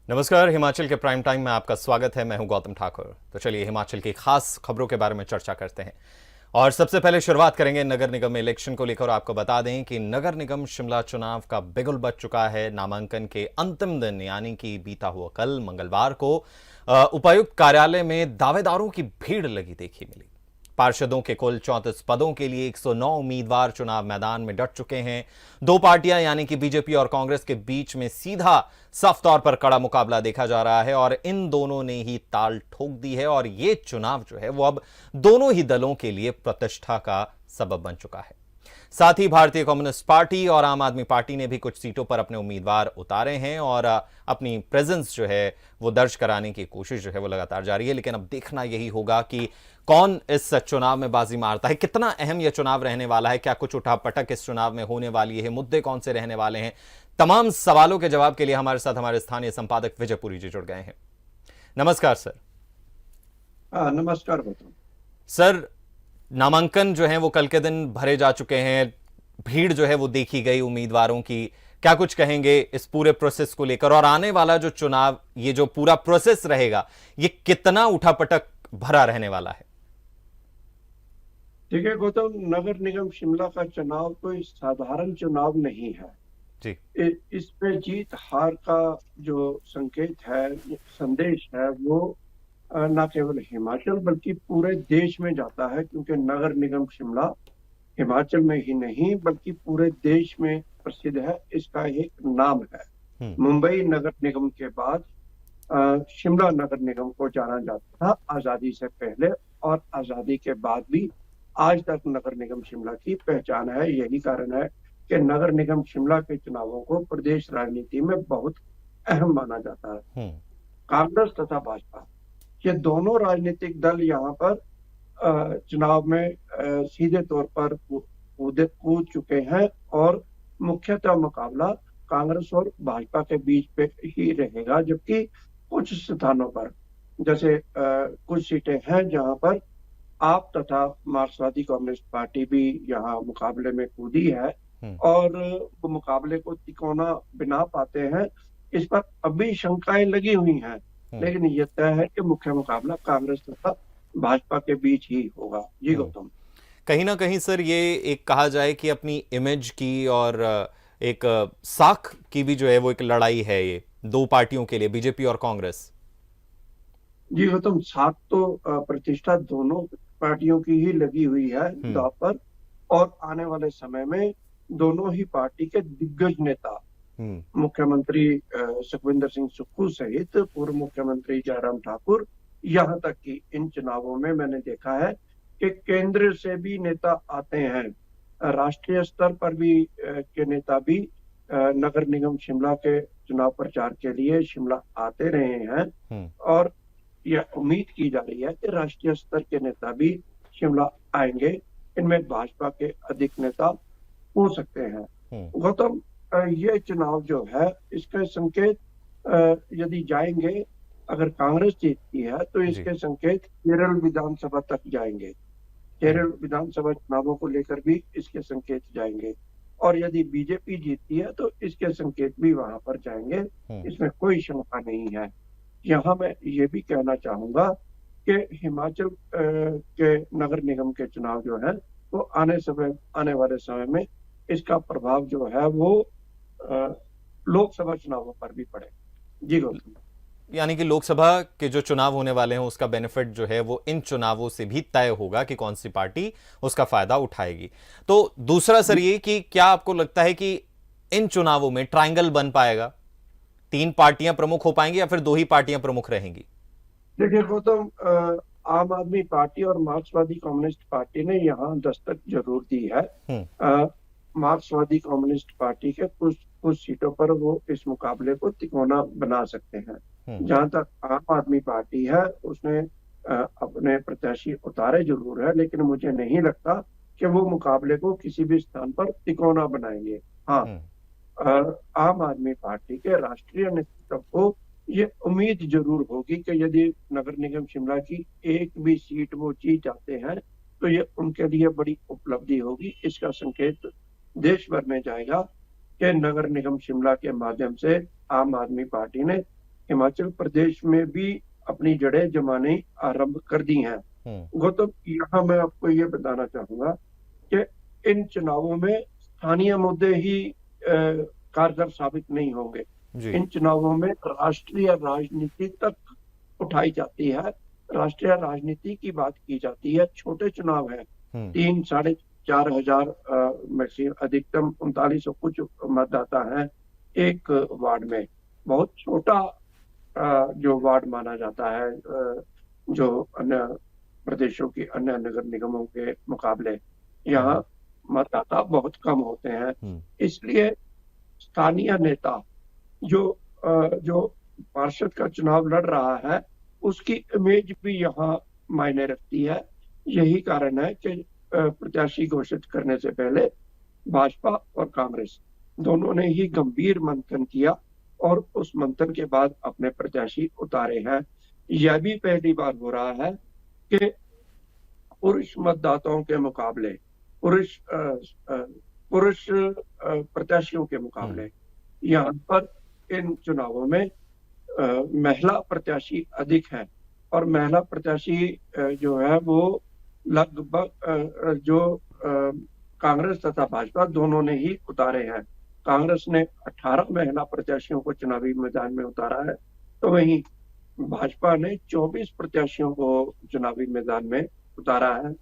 नमस्कार। हिमाचल के prime time में आपका स्वागत है। मैं हूं गौतम ठाकुर। तो चलिए हिमाचल की खास खबरों के बारे में चर्चा करते हैं। और सबसे पहले शुरुआत करेंगे नगर निगम इलेक्शन को लेकर। आपको बता दें कि नगर निगम शिमला चुनाव का बिगुल बज चुका है। नामांकन के अंतिम दिन यानी कि बीता हुआ कल मंगलवार को उपायुक्त कार्यालय में दावेदारों की भीड़ लगी देखी मिली। पार्षदों के कुल 34 पदों के लिए 109 उम्मीदवार चुनाव मैदान में डट चुके हैं। दो पार्टियां यानी कि बीजेपी और कांग्रेस के बीच में सीधा साफ तौर पर कड़ा मुकाबला देखा जा रहा है और इन दोनों ने ही ताल ठोक दी है और ये चुनाव जो है वो अब दोनों ही दलों के लिए प्रतिष्ठा का सबब बन चुका है। साथ ही भारतीय कम्युनिस्ट पार्टी और आम आदमी पार्टी ने भी कुछ सीटों पर अपने उम्मीदवार उतारे हैं और अपनी प्रेजेंस जो है वो दर्ज कराने की कोशिश जो है वो लगातार जारी है। लेकिन अब देखना यही होगा कि कौन इस चुनाव में बाजी मारता है, कितना अहम यह चुनाव रहने वाला है, क्या कुछ उठापटक इस चुनाव में होने वाली है, मुद्दे कौन से रहने वाले हैं। तमाम सवालों के जवाब के लिए हमारे साथ हमारे स्थानीय संपादक विजय पुरी जी जुड़ गए हैं। नमस्कार सर। नमस्कार गौतम। सर, नामांकन जो है वो कल के दिन भरे जा चुके हैं, भीड़ जो है वो देखी गई उम्मीदवारों की। क्या कुछ कहेंगे इस पूरे प्रोसेस को लेकर और आने वाला जो चुनाव, ये जो पूरा प्रोसेस रहेगा, ये कितना उठापटक भरा रहने वाला है? ठीक है गौतम, नगर निगम शिमला का चुनाव कोई साधारण चुनाव नहीं है। जी। इसमें जीत हार का जो संकेत है, संदेश है, वो न केवल हिमाचल बल्कि पूरे देश में जाता है, क्योंकि नगर निगम शिमला हिमाचल में ही नहीं बल्कि पूरे देश में प्रसिद्ध है। इसका एक नाम है। मुंबई नगर निगम के बाद शिमला नगर निगम को जाना जाता था आजादी से पहले, और आजादी के बाद भी आज तक नगर निगम शिमला की पहचान है। यही कारण है कि नगर निगम शिमला के चुनावों को प्रदेश राजनीति में बहुत अहम माना जाता है। कांग्रेस तथा भाजपा, ये दोनों राजनीतिक दल यहाँ पर चुनाव में सीधे तौर पर कूद चुके हैं और मुख्यतः मुकाबला कांग्रेस और भाजपा के बीच पे ही रहेगा। जबकि कुछ स्थानों पर, जैसे कुछ सीटें हैं जहां पर आप तथा मार्क्सवादी कम्युनिस्ट पार्टी भी यहाँ मुकाबले में कूदी है और वो मुकाबले को तिकोना बना पाते हैं। इस पर अभी शंकाएं लगी हुई हैं, लेकिन यह तय है कि मुख्य मुकाबला कांग्रेस तथा भाजपा के बीच ही होगा। जी गौतम। कहीं ना कहीं सर ये एक कहा जाए कि अपनी इमेज की और एक साख की भी जो है वो एक लड़ाई है, ये दो पार्टियों के लिए, बीजेपी और कांग्रेस। जी गौतम, साख तो प्रतिष्ठा दोनों पार्टियों की ही लगी हुई है दांव पर, और आने वाले समय में दोनों ही पार्टी के दिग्गज नेता, मुख्यमंत्री सुखविंदर सिंह सुक्खू सहित पूर्व मुख्यमंत्री जयराम ठाकुर, यहाँ तक कि इन चुनावों में मैंने देखा है कि केंद्र से भी नेता आते हैं, राष्ट्रीय स्तर पर भी के नेता भी नगर निगम शिमला के चुनाव प्रचार के लिए शिमला आते रहे हैं। और यह उम्मीद की जा रही है कि राष्ट्रीय स्तर के नेता भी शिमला आएंगे। इनमें भाजपा के अधिक नेता हो सकते हैं। गौतम, ये चुनाव जो है, इसके संकेत यदि जाएंगे, अगर कांग्रेस जीतती है तो इसके संकेत केरल विधानसभा तक जाएंगे। केरल विधानसभा चुनावों को लेकर भी इसके संकेत जाएंगे, और यदि बीजेपी जीतती है तो इसके संकेत भी वहां पर जाएंगे। इसमें कोई शंका नहीं है। यहाँ मैं ये भी कहना चाहूंगा कि हिमाचल के नगर निगम के चुनाव जो है वो आने वाले समय में इसका प्रभाव जो है वो लोकसभा चुनावों पर भी पड़ेगा। जी गौतम। यानी कि लोकसभा के जो चुनाव होने वाले हैं उसका बेनिफिट जो है वो इन चुनावों से भी तय होगा कि कौन सी पार्टी उसका फायदा उठाएगी। तो दूसरा सर ये कि क्या आपको लगता है कि इन चुनावों में ट्रायंगल बन पाएगा, तीन पार्टियां प्रमुख हो पाएंगी या फिर दो ही पार्टियां प्रमुख रहेंगी? देखिए गौतम, आम आदमी पार्टी और मार्क्सवादी कम्युनिस्ट पार्टी ने यहाँ दस्तक जरूर दी है। मार्क्सवादी कम्युनिस्ट पार्टी के कुछ कुछ सीटों पर वो इस मुकाबले को तिकोना बना सकते हैं। जहां तक आम आदमी पार्टी है, उसने अपने प्रत्याशी उतारे जरूर है, लेकिन मुझे नहीं लगता कि वो मुकाबले को किसी भी स्थान पर तिकोना बनाएंगे। हाँ, आम आदमी पार्टी के राष्ट्रीय नेतृत्व को ये उम्मीद जरूर होगी कि यदि नगर निगम शिमला की एक भी सीट वो जीत जाते हैं तो ये उनके लिए बड़ी उपलब्धि होगी। इसका संकेत देश भर में जाएगा कि नगर निगम शिमला के माध्यम से आम आदमी पार्टी ने हिमाचल प्रदेश में भी अपनी जड़ें जमाने आरंभ कर दी हैं। गौतम, यहाँ मैं आपको ये बताना चाहूंगा कि इन चुनावों में स्थानीय मुद्दे ही कारगर साबित नहीं होंगे। जी। इन चुनावों में राष्ट्रीय राजनीति तक उठाई जाती है, राष्ट्रीय राजनीति की बात की जाती है। छोटे चुनाव है, 3-4.5 हजार में से अधिकतम 3900 कुछ मतदाता हैं एक वार्ड में। बहुत छोटा जो वार्ड माना जाता है जो अन्य प्रदेशों की अन्य नगर निगमों के मुकाबले। यहाँ मतदाता बहुत कम होते हैं, इसलिए स्थानीय नेता जो पार्षद का चुनाव लड़ रहा है उसकी इमेज भी यहाँ मायने रखती है। यही कारण है कि प्रत्याशी घोषित करने से पहले भाजपा और कांग्रेस दोनों ने ही गंभीर मंथन किया और उस मंथन के बाद अपने प्रत्याशी उतारे हैं। यह भी पहली बार हो रहा है कि पुरुष मतदाताओं के मुकाबले पुरुष प्रत्याशियों के मुकाबले यहाँ पर इन चुनावों में महिला प्रत्याशी अधिक है और महिला प्रत्याशी जो है वो लगभग जो कांग्रेस तथा भाजपा दोनों ने ही उतारे हैं। कांग्रेस ने 18 महिला प्रत्याशियों को चुनावी मैदान में उतारा है, तो वहीं भाजपा ने 24 प्रत्याशियों को चुनावी मैदान में उतारा है,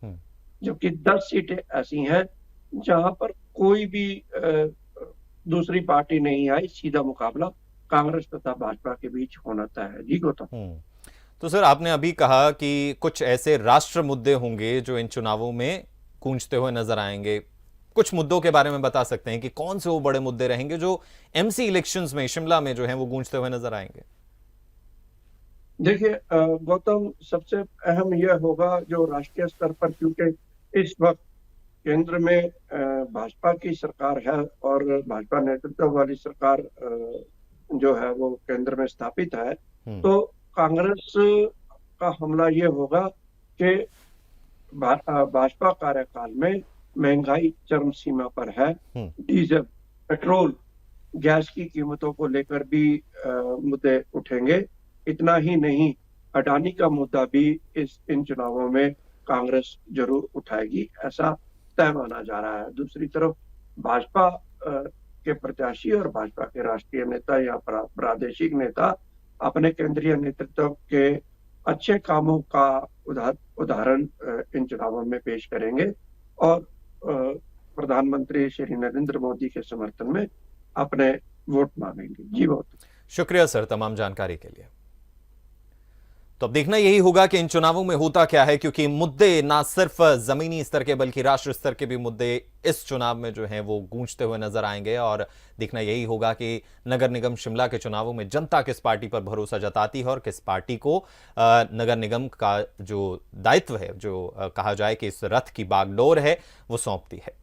जबकि 10 सीटें ऐसी हैं जहां पर कोई भी दूसरी पार्टी नहीं आई। सीधा मुकाबला कांग्रेस तथा भाजपा के बीच होना तय है। जी गौतम। तो सर, आपने अभी कहा कि कुछ ऐसे राष्ट्र मुद्दे होंगे जो इन चुनावों में गूंजते हुए नजर आएंगे। कुछ मुद्दों के बारे में बता सकते हैं कि कौन से वो बड़े मुद्दे रहेंगे जो एमसी इलेक्शंस में शिमला में जो है वो गूंजते हुए नजर आएंगे? देखिए गौतम, सबसे अहम यह होगा जो राष्ट्रीय स्तर पर, क्योंकि इस वक्त केंद्र में भाजपा की सरकार है और भाजपा नेतृत्व वाली सरकार जो है वो केंद्र में स्थापित है, तो कांग्रेस का हमला ये होगा कि भाजपा कार्यकाल में महंगाई चरम सीमा पर है। डीजल, पेट्रोल, गैस की कीमतों को लेकर भी मुद्दे उठेंगे। इतना ही नहीं, अडानी का मुद्दा भी इन चुनावों में कांग्रेस जरूर उठाएगी, ऐसा तय माना जा रहा है। दूसरी तरफ भाजपा के प्रत्याशी और भाजपा के राष्ट्रीय नेता या प्रादेशिक नेता अपने केंद्रीय नेतृत्व के अच्छे कामों का उदाहरण इन चुनावों में पेश करेंगे और प्रधानमंत्री श्री नरेंद्र मोदी के समर्थन में अपने वोट मांगेंगे। जी बहुत शुक्रिया सर तमाम जानकारी के लिए। तो अब देखना यही होगा कि इन चुनावों में होता क्या है, क्योंकि मुद्दे ना सिर्फ जमीनी स्तर के बल्कि राष्ट्र स्तर के भी मुद्दे इस चुनाव में जो हैं वो गूंजते हुए नजर आएंगे। और देखना यही होगा कि नगर निगम शिमला के चुनावों में जनता किस पार्टी पर भरोसा जताती है और किस पार्टी को नगर निगम का जो दायित्व है, जो कहा जाए कि इस रथ की बागडोर है, वो सौंपती है।